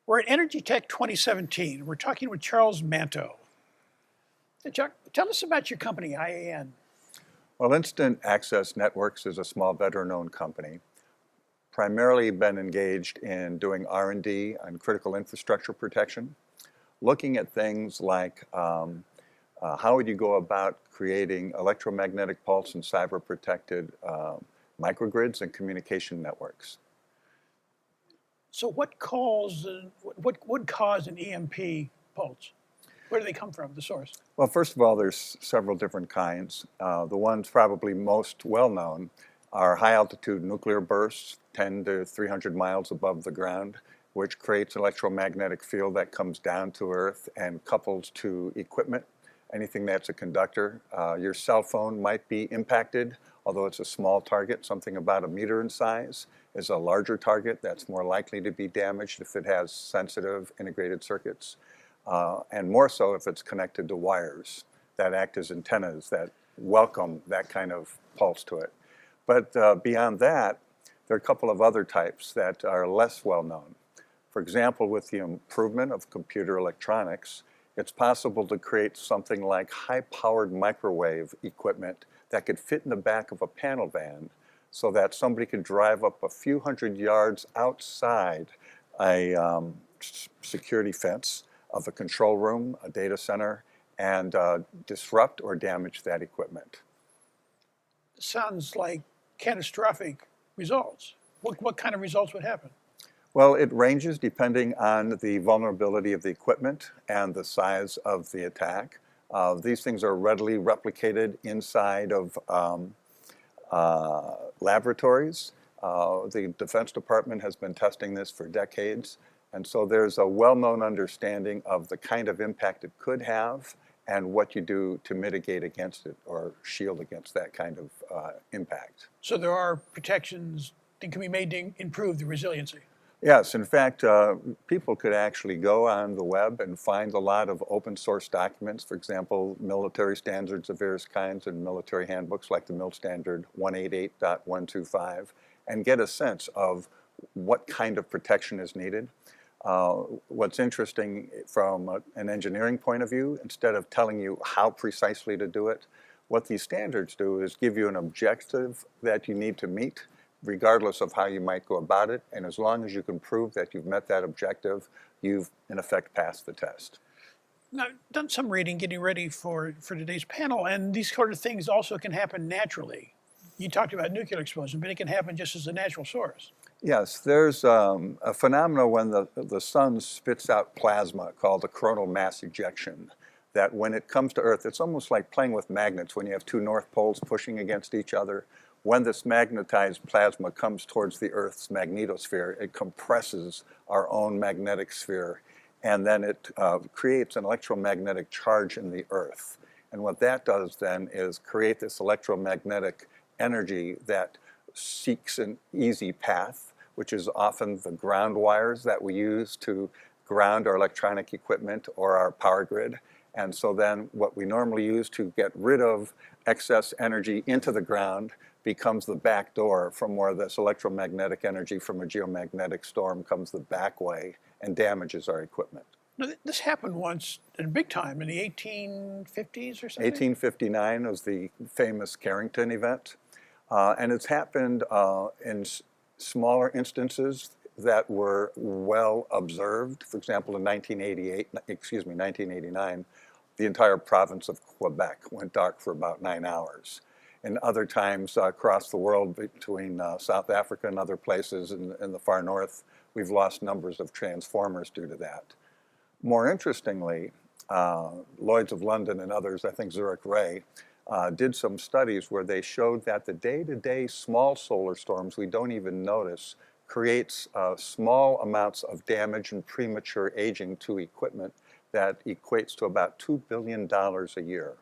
We're at EnergyTech 2017. We're talking with Charles Manto. Hey, Chuck, tell us about your company, IAN. Well, Instant Access Networks is a small veteran-owned company, primarily been engaged in doing R&D on critical infrastructure protection, looking at things like how would you go about creating electromagnetic pulse and cyber-protected microgrids and communication networks. So what would cause an EMP pulse? Where do they come from, the source? Well, first of all, there's several different kinds. The ones probably most well-known are high-altitude nuclear bursts, 10 to 300 miles above the ground, which creates an electromagnetic field that comes down to Earth and couples to equipment, anything that's a conductor. Your cell phone might be impacted, although it's a small target, something about 1 meter in size is a larger target that's more likely to be damaged if it has sensitive integrated circuits. And more so if it's connected to wires that act as antennas that welcome that kind of pulse to it. But beyond that, there are a couple of other types that are less well known. For example, with the improvement of computer electronics, it's possible to create something like high-powered microwave equipment that could fit in the back of a panel van so that somebody could drive up a few hundred yards outside a security fence of a control room, a data center, and disrupt or damage that equipment. Sounds like catastrophic results. What kind of results would happen? Well, it ranges depending on the vulnerability of the equipment and the size of the attack. These things are readily replicated inside of laboratories. The Defense Department has been testing this for decades. And so there's a well-known understanding of the kind of impact it could have and what you do to mitigate against it or shield against that kind of impact. So there are protections that can be made to improve the resiliency. Yes, in fact, people could actually go on the web and find a lot of open source documents, for example, military standards of various kinds and military handbooks like the MIL standard 188.125, and get a sense of what kind of protection is needed. What's interesting from an engineering point of view, instead of telling you how precisely to do it, what these standards do is give you an objective that you need to meet, regardless of how you might go about it. And as long as you can prove that you've met that objective, you've, in effect, passed the test. Now, I've done some reading getting ready for today's panel, and these sort of things also can happen naturally. You talked about nuclear explosion, but it can happen just as a natural source. Yes, there's a phenomenon when the sun spits out plasma called the coronal mass ejection, that when it comes to Earth, it's almost like playing with magnets when you have two north poles pushing against each other. When this magnetized plasma comes towards the Earth's magnetosphere, it compresses our own magnetic sphere, and then it creates an electromagnetic charge in the Earth. And what that does then is create this electromagnetic energy that seeks an easy path, which is often the ground wires that we use to ground our electronic equipment or our power grid. And so then what we normally use to get rid of excess energy into the ground becomes the back door from where this electromagnetic energy from a geomagnetic storm comes the back way and damages our equipment. Now, this happened once in a big time in the 1850s or something? 1859 was the famous Carrington event. And it's happened in smaller instances that were well observed. For example, in 1989, the entire province of Quebec went dark for about 9 hours. And other times across the world, between South Africa and other places in the far north, we've lost numbers of transformers due to that. More interestingly, Lloyd's of London and others, I think Zurich Ray, did some studies where they showed that the day-to-day small solar storms we don't even notice creates small amounts of damage and premature aging to equipment that equates to about $2 billion a year.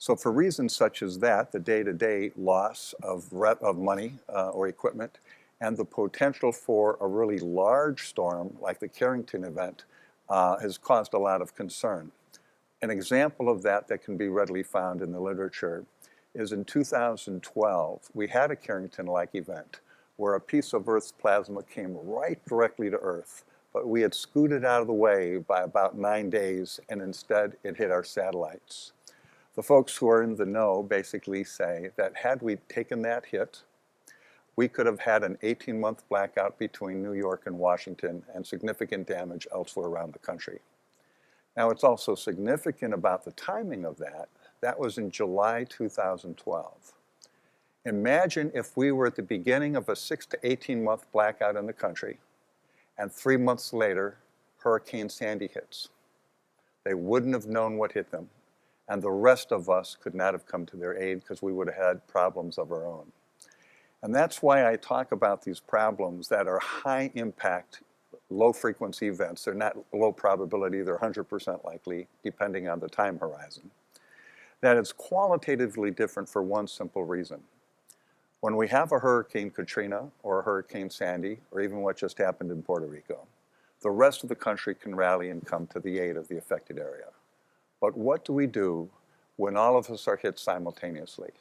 So for reasons such as that, the day-to-day loss of money or equipment and the potential for a really large storm like the Carrington event has caused a lot of concern. An example of that can be readily found in the literature is in 2012, we had a Carrington-like event where a piece of Earth's plasma came right directly to Earth, but we had scooted out of the way by about 9 days, and instead it hit our satellites. The folks who are in the know basically say that had we taken that hit, we could have had an 18-month blackout between New York and Washington and significant damage elsewhere around the country. Now, it's also significant about the timing of that. That was in July 2012. Imagine if we were at the beginning of a 6 to 18-month blackout in the country, and 3 months later, Hurricane Sandy hits. They wouldn't have known what hit them, and the rest of us could not have come to their aid because we would have had problems of our own. And that's why I talk about these problems that are high impact, low frequency events. They're not low probability, they're 100% likely, depending on the time horizon. That it's qualitatively different for one simple reason. When we have a Hurricane Katrina or a Hurricane Sandy, or even what just happened in Puerto Rico, the rest of the country can rally and come to the aid of the affected area. But what do we do when all of us are hit simultaneously?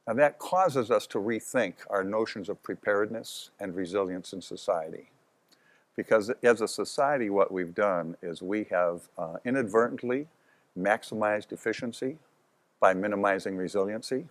And that causes us to rethink our notions of preparedness and resilience in society. Because as a society, what we've done is we have inadvertently maximized efficiency by minimizing resiliency.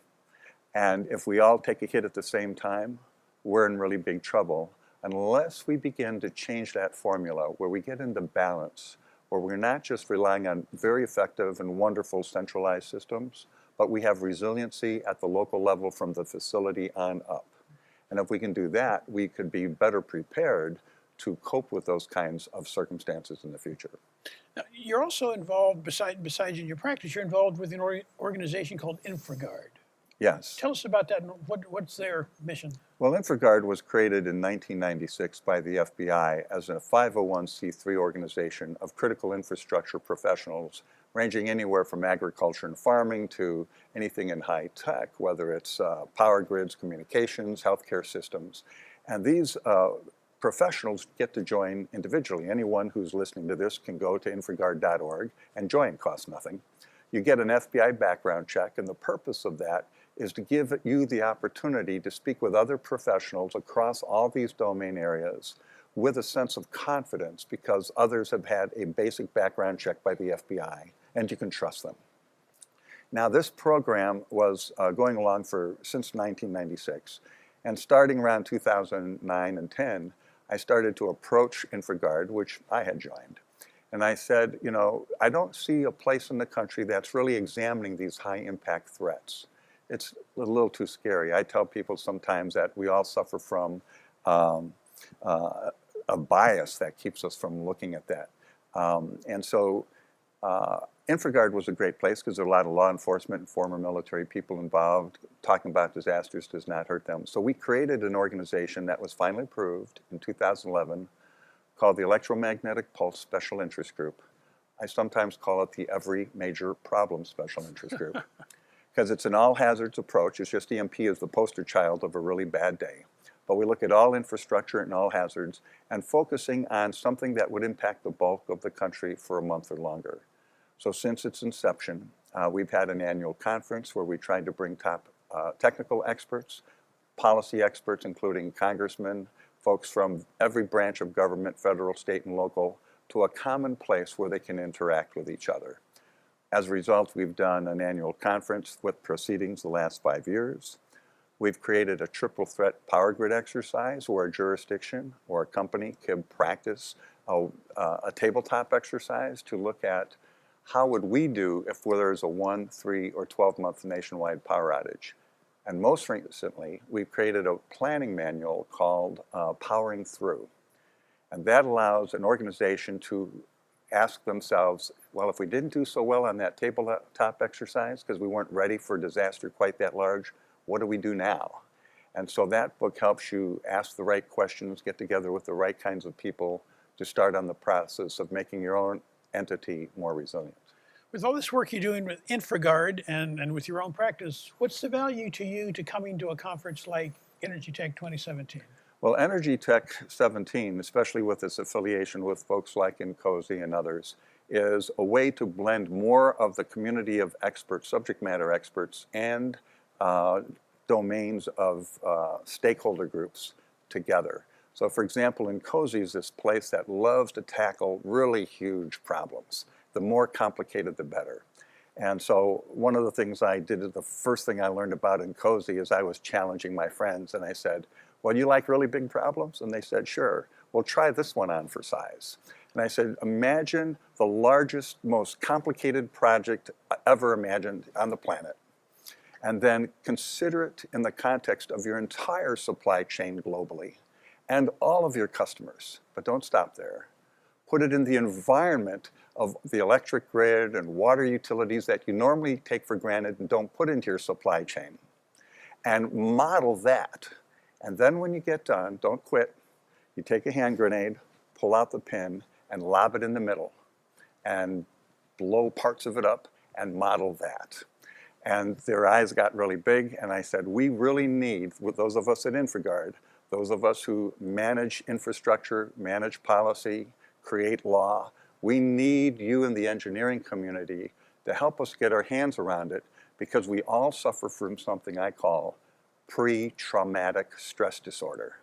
And if we all take a hit at the same time, we're in really big trouble unless we begin to change that formula where we get into balance, where we're not just relying on very effective and wonderful centralized systems, but we have resiliency at the local level from the facility on up. And if we can do that, we could be better prepared to cope with those kinds of circumstances in the future. Now, you're also involved, besides in your practice, you're involved with an organization called InfraGard. Yes. Tell us about that and what's their mission? Well, InfraGard was created in 1996 by the FBI as a 501c3 organization of critical infrastructure professionals ranging anywhere from agriculture and farming to anything in high tech, whether it's power grids, communications, healthcare systems. And these professionals get to join individually. Anyone who's listening to this can go to infragard.org and join, costs nothing. You get an FBI background check, and the purpose of that is to give you the opportunity to speak with other professionals across all these domain areas with a sense of confidence because others have had a basic background check by the FBI, and you can trust them. Now, this program was going along since 1996, and starting around 2009 and 10, I started to approach InfraGard, which I had joined. And I said, you know, I don't see a place in the country that's really examining these high impact threats. It's a little too scary. I tell people sometimes that we all suffer from a bias that keeps us from looking at that. And so InfraGard was a great place because there are a lot of law enforcement and former military people involved. Talking about disasters does not hurt them. So we created an organization that was finally approved in 2011 called the Electromagnetic Pulse Special Interest Group. I sometimes call it the Every Major Problem Special Interest Group because it's an all hazards approach. It's just EMP is the poster child of a really bad day. But we look at all infrastructure and all hazards and focusing on something that would impact the bulk of the country for a month or longer. So since its inception, we've had an annual conference where we tried to bring top technical experts, policy experts, including congressmen, folks from every branch of government, federal, state, and local, to a common place where they can interact with each other. As a result, we've done an annual conference with proceedings the last 5 years. We've created a triple threat power grid exercise where a jurisdiction or a company can practice a tabletop exercise to look at how would we do if there's a 1, 3, or 12-month nationwide power outage. And most recently, we've created a planning manual called Powering Through. And that allows an organization to ask themselves, well, if we didn't do so well on that tabletop exercise because we weren't ready for a disaster quite that large, what do we do now? And so that book helps you ask the right questions, get together with the right kinds of people to start on the process of making your own entity more resilient. With all this work you're doing with InfraGard and with your own practice, what's the value to you to coming to a conference like EnergyTech 2017? Well, EnergyTech 17, especially with its affiliation with folks like INCOSI and others, is a way to blend more of the community of experts, subject matter experts, and domains of stakeholder groups together. So for example, Nkosi is this place that loves to tackle really huge problems. The more complicated, the better. And so one of the things I did, the first thing I learned about Nkosi is I was challenging my friends, and I said, well, you like really big problems? And they said, sure. Well, try this one on for size. And I said, imagine the largest, most complicated project ever imagined on the planet. And then consider it in the context of your entire supply chain globally and all of your customers. But don't stop there. Put it in the environment of the electric grid and water utilities that you normally take for granted and don't put into your supply chain. And model that. And then when you get done, don't quit. You take a hand grenade, pull out the pin, and lob it in the middle. And blow parts of it up and model that. And their eyes got really big, and I said, we really need, with those of us at InfraGard, those of us who manage infrastructure, manage policy, create law, we need you in the engineering community to help us get our hands around it, because we all suffer from something I call pre-traumatic stress disorder.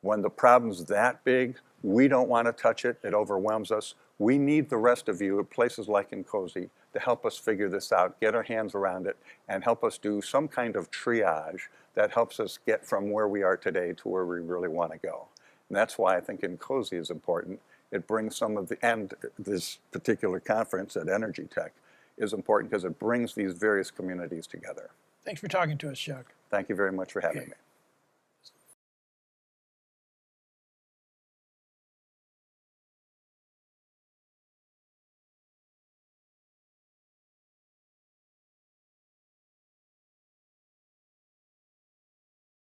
When the problem's that big, we don't want to touch it, it overwhelms us. We need the rest of you at places like Nkosi to help us figure this out, get our hands around it, and help us do some kind of triage that helps us get from where we are today to where we really want to go. And that's why I think Nkosi is important. It brings some of the, and this particular conference at EnergyTech is important because it brings these various communities together. Thanks for talking to us, Chuck. Thank you very much for having me.